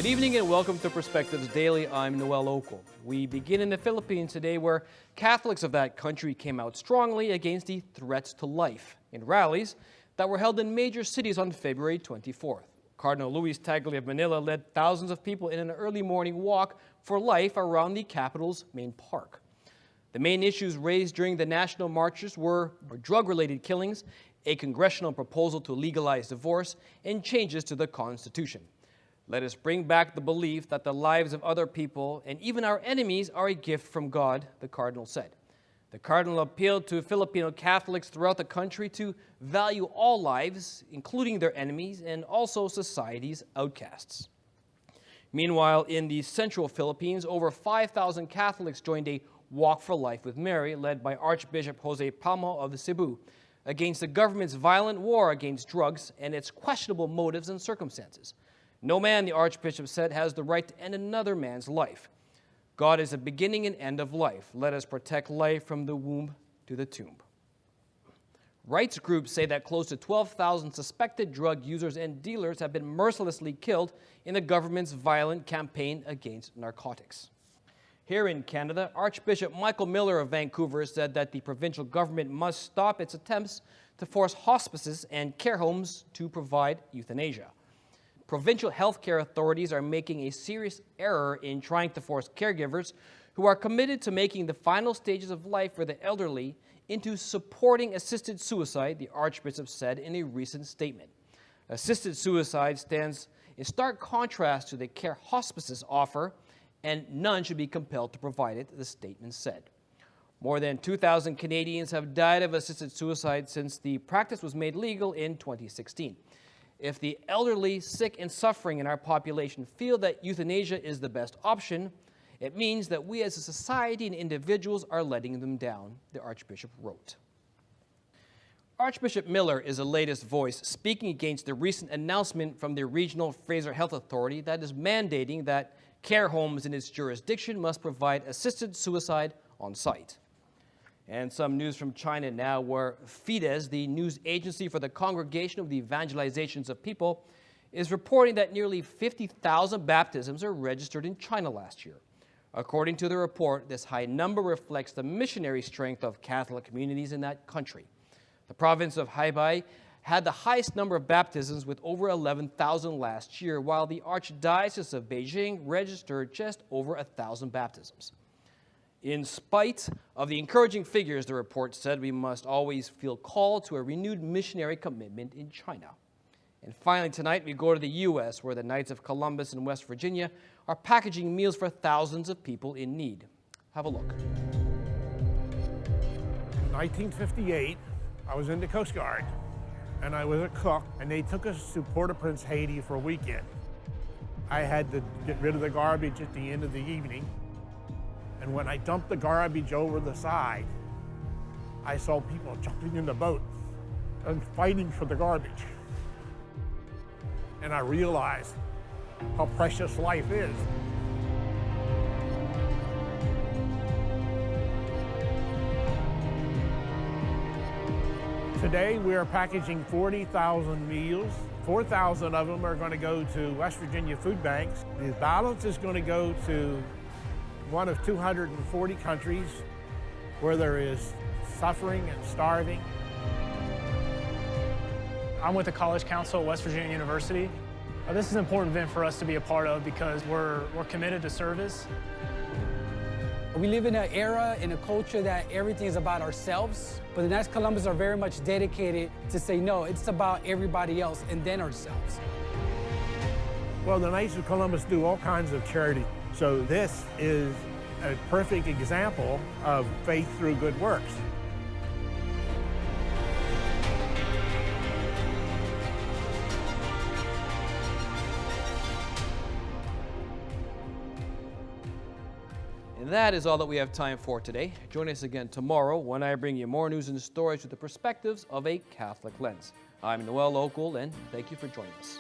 Good evening and welcome to Perspectives Daily. I'm Noel Okel. We begin in the Philippines today, where Catholics of that country came out strongly against the threats to life in rallies that were held in major cities on February 24th. Cardinal Tagle of Manila led thousands of people in an early morning walk for life around the capital's main park. The main issues raised during the national marches were drug-related killings, a congressional proposal to legalize divorce, and changes to the Constitution. Let us bring back the belief that the lives of other people and even our enemies are a gift from God, the Cardinal said. The Cardinal appealed to Filipino Catholics throughout the country to value all lives, including their enemies and also society's outcasts. Meanwhile, in the central Philippines, over 5,000 Catholics joined a Walk for Life with Mary, led by Archbishop Palma of Cebu, against the government's violent war against drugs and its questionable motives and circumstances. No man, the Archbishop said, has the right to end another man's life. God is the beginning and end of life. Let us protect life from the womb to the tomb. Rights groups say that close to 12,000 suspected drug users and dealers have been mercilessly killed in the government's violent campaign against narcotics. Here in Canada, Archbishop Michael Miller of Vancouver said that the provincial government must stop its attempts to force hospices and care homes to provide euthanasia. Provincial healthcare authorities are making a serious error in trying to force caregivers who are committed to making the final stages of life for the elderly into supporting assisted suicide, the Archbishop said in a recent statement. Assisted suicide stands in stark contrast to the care hospices offer, and none should be compelled to provide it, the statement said. More than 2,000 Canadians have died of assisted suicide since the practice was made legal in 2016. If the elderly, sick, and suffering in our population feel that euthanasia is the best option, it means that we as a society and individuals are letting them down, the Archbishop wrote. Archbishop Miller is the latest voice speaking against the recent announcement from the Regional Fraser Health Authority that is mandating that care homes in its jurisdiction must provide assisted suicide on site. And some news from China now, where Fides, the news agency for the Congregation of the Evangelizations of People, is reporting that nearly 50,000 baptisms are registered in China last year. According to the report, this high number reflects the missionary strength of Catholic communities in that country. The province of Hebei had the highest number of baptisms with over 11,000 last year, while the Archdiocese of Beijing registered just over 1,000 baptisms. In spite of the encouraging figures, the report said, we must always feel called to a renewed missionary commitment in China. And finally, tonight, we go to the U.S., where the Knights of Columbus in West Virginia are packaging meals for thousands of people in need. Have a look. In 1958, I was in the Coast Guard, and I was a cook, and they took us to Port-au-Prince, Haiti for a weekend. I had to get rid of the garbage at the end of the evening. And when I dumped the garbage over the side, I saw people jumping in the boat and fighting for the garbage. And I realized how precious life is. Today, we are packaging 40,000 meals. 4,000 of them are going to go to West Virginia food banks. The balance is going to go to one of 240 countries where there is suffering and starving. I'm with the College Council at West Virginia University. This is an important event for us to be a part of because we're committed to service. We live in an era, in a culture that everything is about ourselves, but the Knights of Columbus are very much dedicated to say, no, it's about everybody else and then ourselves. Well, the Knights of Columbus do all kinds of charity. So this is a perfect example of faith through good works. And that is all that we have time for today. Join us again tomorrow when I bring you more news and stories with the perspectives of a Catholic lens. I'm Noel Okel, and thank you for joining us.